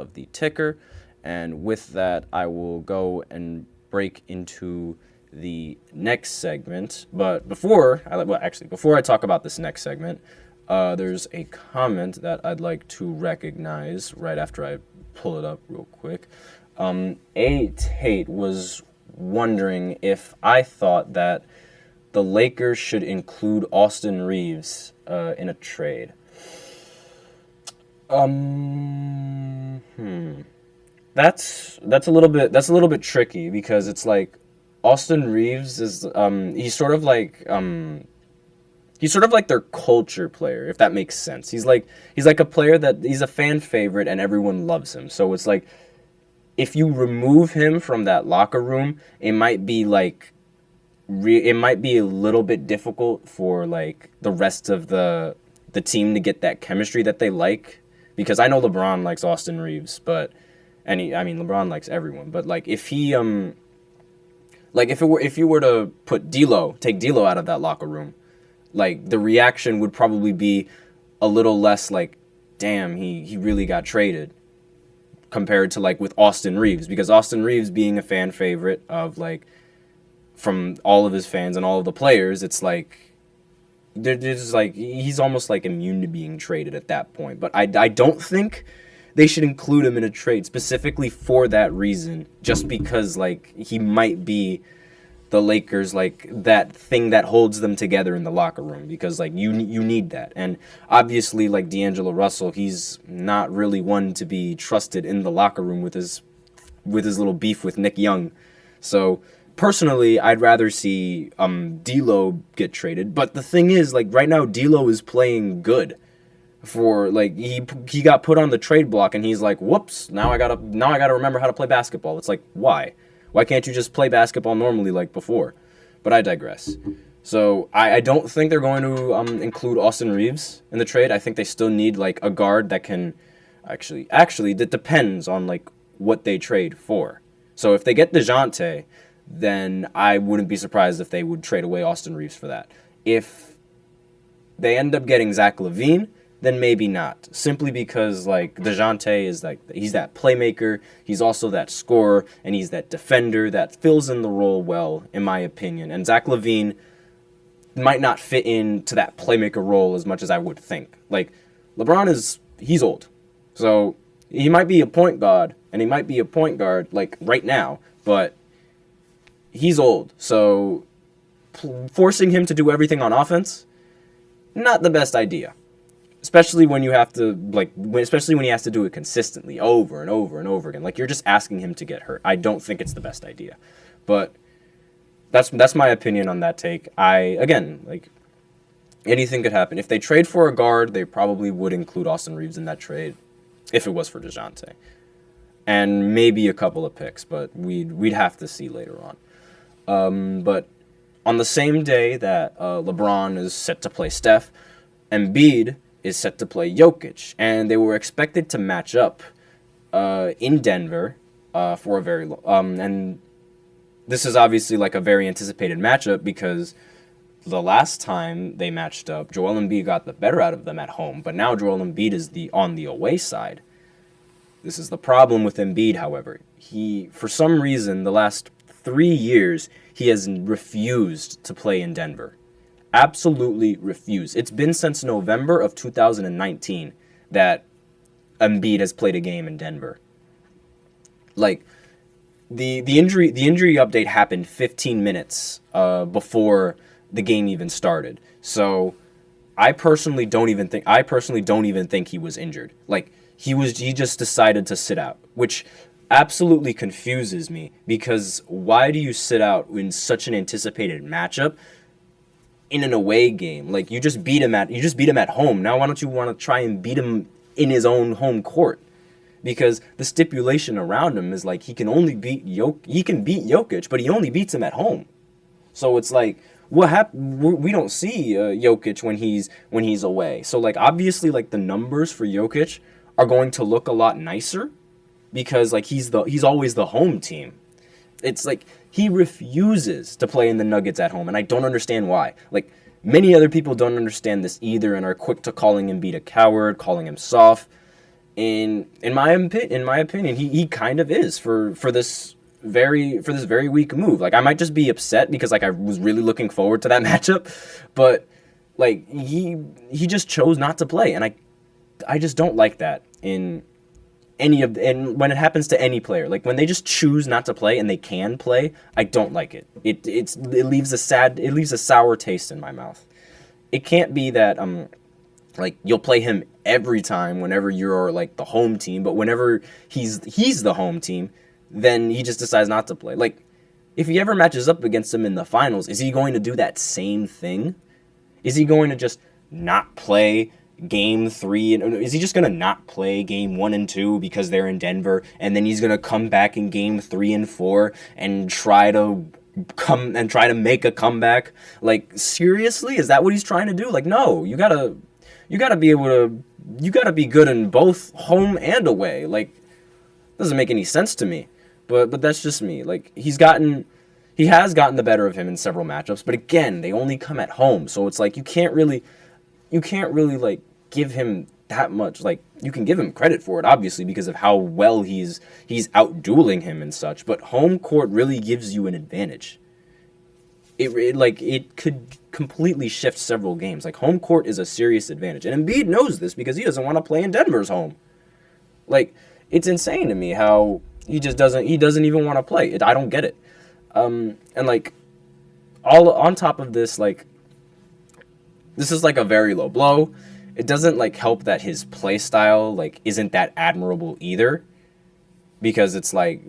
of the ticker. And with that, I will go and break into the next segment. But before I talk about this next segment, there's a comment that I'd like to recognize right after I pull it up real quick. A. Tate was wondering if I thought that the Lakers should include Austin Reeves in a trade. That's a little bit tricky because it's like Austin Reeves is he's sort of like their culture player, if that makes sense. He's like a player that he's a fan favorite and everyone loves him. So it's like if you remove him from that locker room, it might be like it might be a little bit difficult for like the rest of the team to get that chemistry that they like, because I know LeBron likes Austin Reeves, but LeBron likes everyone, but like if he if you were to take D'Lo out of that locker room, like the reaction would probably be a little less like, damn, he really got traded, compared to like with Austin Reeves, because Austin Reeves being a fan favorite of like from all of his fans and all of the players, it's like there's like he's almost like immune to being traded at that point. But I don't think they should include him in a trade specifically for that reason, just because like he might be the Lakers like that thing that holds them together in the locker room, because like you need that. And obviously like D'Angelo Russell, he's not really one to be trusted in the locker room with his little beef with Nick Young. So personally, I'd rather see D'Lo get traded. But the thing is, like right now D'Lo is playing good. For like he got put on the trade block and he's like, whoops, now I gotta remember how to play basketball. It's like, why can't you just play basketball normally like before? But I digress. So I don't think they're going to include Austin Reeves in the trade. I think they still need like a guard that can actually that depends on like what they trade for. So if they get DeJounte, then I wouldn't be surprised if they would trade away Austin Reeves for that. If they end up getting Zach LaVine, then maybe not. Simply because like DeJounte is like he's that playmaker, he's also that scorer, and he's that defender that fills in the role well, in my opinion. And Zach LaVine might not fit into that playmaker role as much as I would think. Like LeBron he's old. So he might be a point guard, and he might be a point guard like right now, but he's old. So forcing him to do everything on offense, not the best idea. Especially when you have to especially when he has to do it consistently over and over and over again. Like you're just asking him to get hurt. I don't think it's the best idea. But that's my opinion on that take. Like anything could happen. If they trade for a guard, they probably would include Austin Reeves in that trade if it was for DeJounte. And maybe a couple of picks, but we'd have to see later on. But on the same day that LeBron is set to play Steph, Embiid is set to play Jokic, and they were expected to match up in Denver for a very and this is obviously like a very anticipated matchup, because the last time they matched up, Joel Embiid got the better out of them at home, but now Joel Embiid is on the away side. This is the problem with Embiid, however. He, for some reason, the last 3 years, he has refused to play in Denver. Absolutely refused. It's been since November of 2019 that Embiid has played a game in Denver. Like the injury update happened 15 minutes before the game even started. So I personally don't even think he was injured. Like he just decided to sit out, which absolutely confuses me, because why do you sit out in such an anticipated matchup in an away game? Like you just beat him at home. Now why don't you want to try and beat him in his own home court? Because the stipulation around him is like he can beat Jokic, but he only beats him at home. So it's like we don't see Jokic when he's away. So like obviously like the numbers for Jokic are going to look a lot nicer, because like he's always the home team. It's like he refuses to play in the Nuggets at home, and I don't understand why. Like, many other people don't understand this either and are quick to calling Embiid a coward, calling him soft. In my opinion, he kind of is for this very weak move. Like, I might just be upset because like I was really looking forward to that matchup, but like he just chose not to play, and I just don't like that in and when it happens to any player. Like, when they just choose not to play and they can play, I don't like it. It leaves a sour taste in my mouth. It can't be that like, you'll play him every time whenever you're like the home team, but whenever he's the home team, then he just decides not to play. Like, if he ever matches up against him in the finals, is he going to do that same thing? Is he going to just not play game 3? And is he just going to not play game 1 and 2 because they're in Denver, and then he's going to come back in game 3 and 4 and try to make a comeback? Like, seriously? Is that what he's trying to do? Like, no, you got to be good in both home and away. Like, doesn't make any sense to me. But that's just me. Like, he has gotten the better of him in several matchups, but again, they only come at home. So it's like you can't really like give him that much. Like, you can give him credit for it, obviously, because of how well he's out-dueling him and such, but home court really gives you an advantage. It could completely shift several games. Like, home court is a serious advantage, and Embiid knows this because he doesn't want to play in Denver's home. Like, it's insane to me how he doesn't even want to play. I don't get it. And like, all on top of this, like, this is like a very low blow. It doesn't like help that his play style like isn't that admirable either, because it's like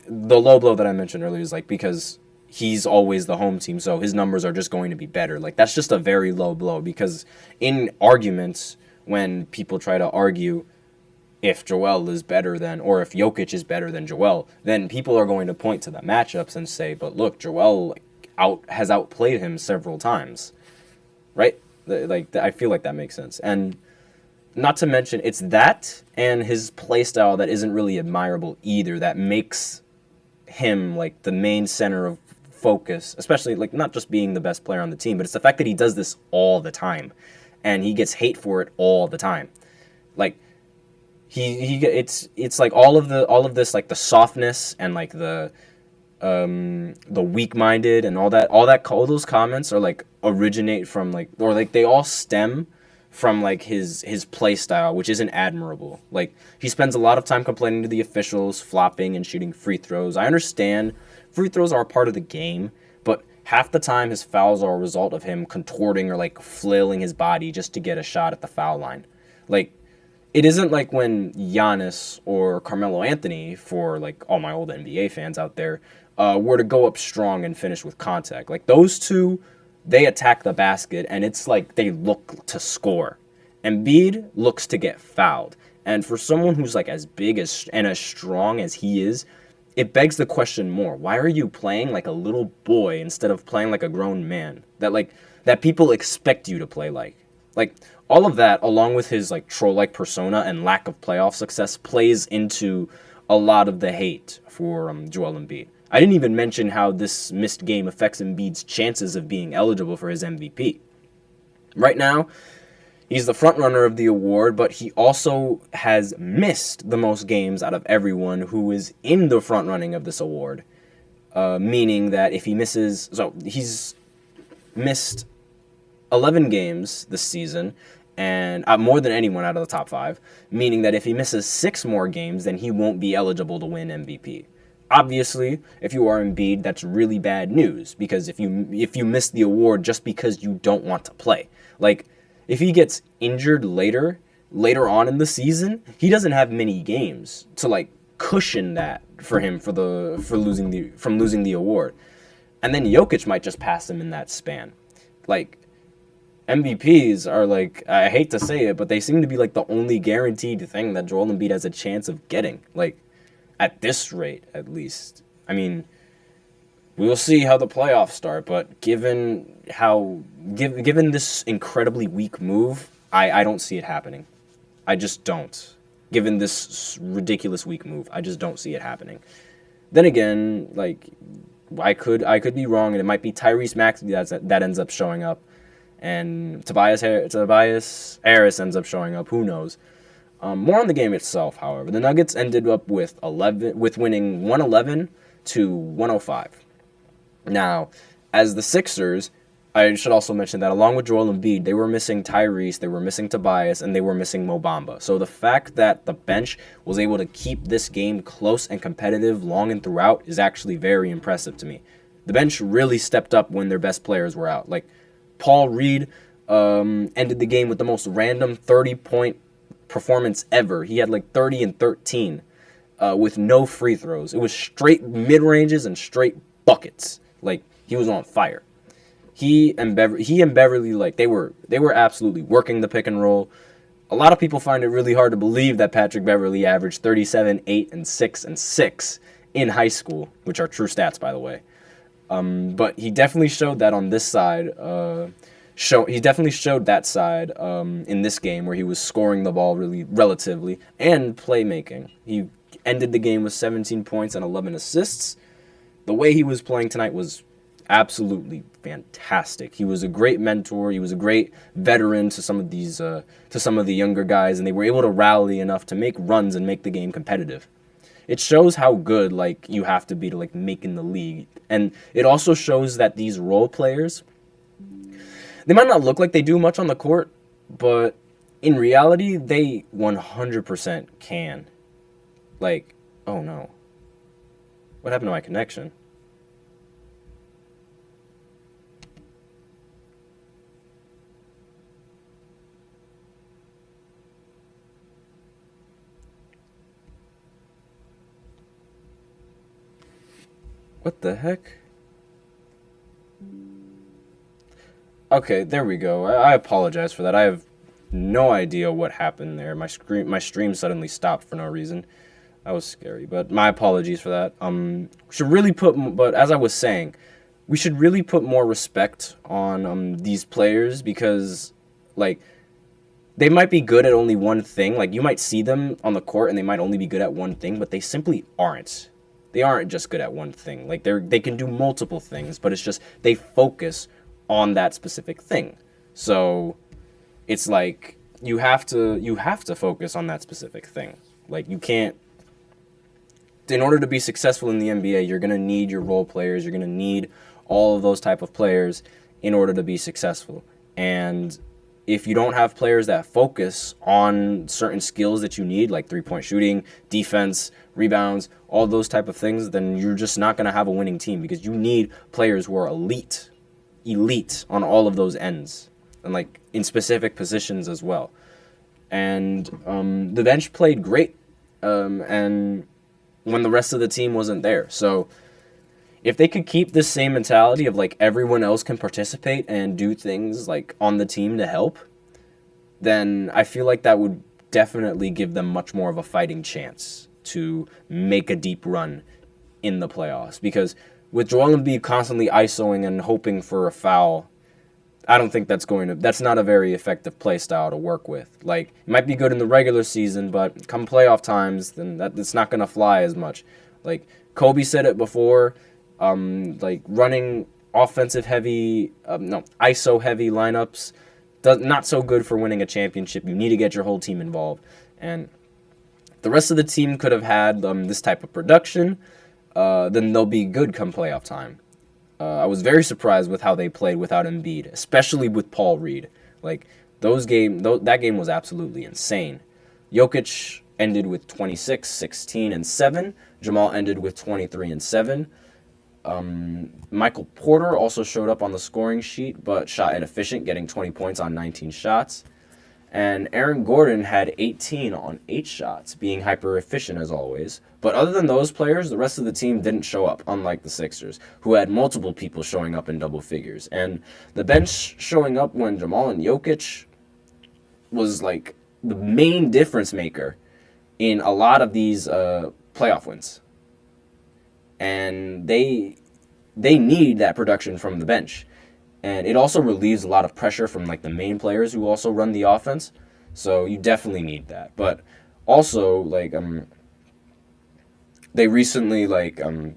the low blow that I mentioned earlier is like because he's always the home team, so his numbers are just going to be better. Like, that's just a very low blow, because in arguments, when people try to argue if Joel is better than, or if Jokic is better than Joel, then people are going to point to the matchups and say, but look, Joel has outplayed him several times, right? Like, I feel like that makes sense. And not to mention, it's that and his play style that isn't really admirable either that makes him like the main center of focus, especially like not just being the best player on the team, but it's the fact that he does this all the time and he gets hate for it all the time. Like, it's like all of this, like the softness and like the weak-minded and all those comments are like originate from like, or like they all stem from like his play style, which isn't admirable. Like, he spends a lot of time complaining to the officials, flopping and shooting free throws. I understand free throws are a part of the game, but half the time his fouls are a result of him contorting or like flailing his body just to get a shot at the foul line. Like, it isn't like when Giannis or Carmelo Anthony, for like all my old NBA fans out there, were to go up strong and finish with contact. Like, those two, they attack the basket and it's like they look to score. Embiid looks to get fouled. And for someone who's like as big and as strong as he is, it begs the question more. Why are you playing like a little boy instead of playing like a grown man that people expect you to play like? Like, all of that, along with his like troll-like persona and lack of playoff success, plays into a lot of the hate for Joel Embiid. I didn't even mention how this missed game affects Embiid's chances of being eligible for his MVP. Right now, he's the front runner of the award, but he also has missed the most games out of everyone who is in the front running of this award. Meaning that if he misses, so he's missed 11 games this season, and more than anyone out of the top 5, meaning that if he misses 6 more games, then he won't be eligible to win MVP. Obviously, if you are Embiid, that's really bad news, because if you miss the award just because you don't want to play, like, if he gets injured later on in the season, he doesn't have many games to like cushion that for him from losing the award, and then Jokic might just pass him in that span. Like, MVPs are like, I hate to say it, but they seem to be like the only guaranteed thing that Joel Embiid has a chance of getting. Like, at this rate, at least. I mean, we'll see how the playoffs start, but given this incredibly weak move, I don't see it happening. I just don't. Given this ridiculous weak move, I just don't see it happening. Then again, like, I could be wrong, and it might be Tyrese Maxey that ends up showing up, and Tobias Harris ends up showing up. Who knows? More on the game itself, however. The Nuggets ended up with winning 111 to 105. Now, as the Sixers, I should also mention that along with Joel Embiid, they were missing Tyrese, they were missing Tobias, and they were missing Mo Bamba. So the fact that the bench was able to keep this game close and competitive long and throughout is actually very impressive to me. The bench really stepped up when their best players were out. Like, Paul Reed ended the game with the most random 30-point performance ever. He had like 30 and 13 with no free throws. It was straight mid-ranges and straight buckets. Like, he was on fire. He and Beverly, like, they were absolutely working the pick and roll. A lot of people find it really hard to believe that Patrick Beverly averaged 37, 8, and 6 and 6 in high school, which are true stats, by the way. But he definitely showed that on this side. He definitely showed that side in this game where he was scoring the ball relatively and playmaking. He ended the game with 17 points and 11 assists. The way he was playing tonight was absolutely fantastic. He was a great mentor. He was a great veteran to some of the younger guys, and they were able to rally enough to make runs and make the game competitive. It shows how good like you have to be to like make in the league, and it also shows that these role players, they might not look like they do much on the court, but in reality, they 100% can. Like, oh no. What happened to my connection? What the heck? Okay, there we go. I apologize for that. I have no idea what happened there. My stream suddenly stopped for no reason. That was scary, but my apologies for that. But as I was saying, we should really put more respect on these players because, like, they might be good at only one thing. Like, you might see them on the court and they might only be good at one thing, but they simply aren't. They aren't just good at one thing. Like, they can do multiple things, but it's just they focus on that specific thing. So it's like you have to focus on that specific thing. Like, you can't. In order to be successful in the NBA, you're gonna need your role players. You're gonna need all of those type of players in order to be successful. And if you don't have players that focus on certain skills that you need, like three-point shooting, defense, rebounds, all those type of things, then you're just not going to have a winning team because you need players who are elite on all of those ends and like in specific positions as well. And the bench played great and when the rest of the team wasn't there. So if they could keep the same mentality of like everyone else can participate and do things like on the team to help, then I feel like that would definitely give them much more of a fighting chance to make a deep run in the playoffs. Because with Joel Embiid constantly ISOing and hoping for a foul, I don't think that's not a very effective play style to work with. Like, it might be good in the regular season, but come playoff times, then it's not going to fly as much. Like, Kobe said it before, like running ISO heavy lineups, not so good for winning a championship. You need to get your whole team involved. And the rest of the team could have had this type of production, then they'll be good come playoff time. I was very surprised with how they played without Embiid, especially with Paul Reed. Like, that game was absolutely insane. Jokic ended with 26, 16, and 7. Jamal ended with 23 and 7. Michael Porter also showed up on the scoring sheet, but shot inefficient, getting 20 points on 19 shots. And Aaron Gordon had 18 on 8 shots, being hyper efficient as always. But other than those players, the rest of the team didn't show up, unlike the Sixers, who had multiple people showing up in double figures. And the bench showing up when Jamal and Jokic was like the main difference maker in a lot of these playoff wins. And they need that production from the bench. And it also relieves a lot of pressure from like the main players who also run the offense. So you definitely need that. But also like they recently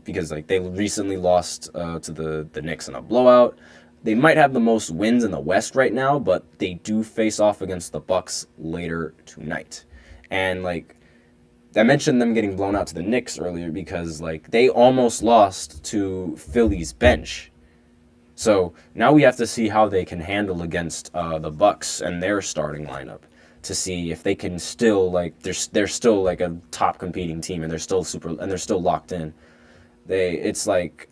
because like they recently lost to the Knicks in a blowout. They might have the most wins in the West right now, but they do face off against the Bucks later tonight. And like I mentioned them getting blown out to the Knicks earlier because like they almost lost to Philly's bench. So now we have to see how they can handle against the Bucks and their starting lineup to see if they can still like they're still like a top competing team and they're still locked in. It's like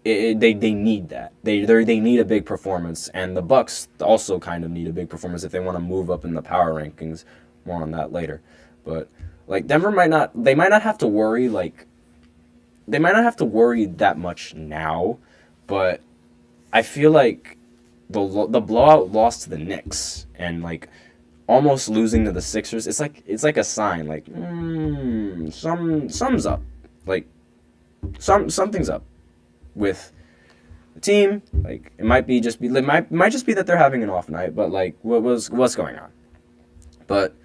they need that. They need a big performance, and the Bucks also kind of need a big performance if they want to move up in the power rankings. More on that later. But like Denver might not have to worry that much now, but I feel like the blowout loss to the Knicks and like almost losing to the Sixers, it's like a sign like something's up. Like something's up with the team. Like it might just be that they're having an off night, but like what's going on? But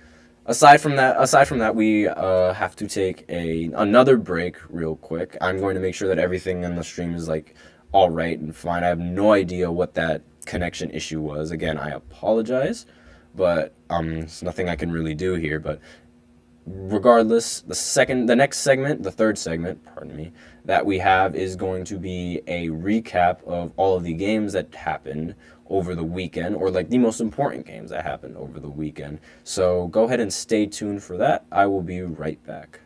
aside from that, we have to take another break real quick. I'm going to make sure that everything in the stream is like all right and fine. I have no idea what that connection issue was. Again, I apologize, but there's nothing I can really do here. But regardless, the next segment, the third segment, that we have is going to be a recap of all of the games that happened over the weekend, or like the most important games that happened over the weekend. So go ahead and stay tuned for that. I will be right back.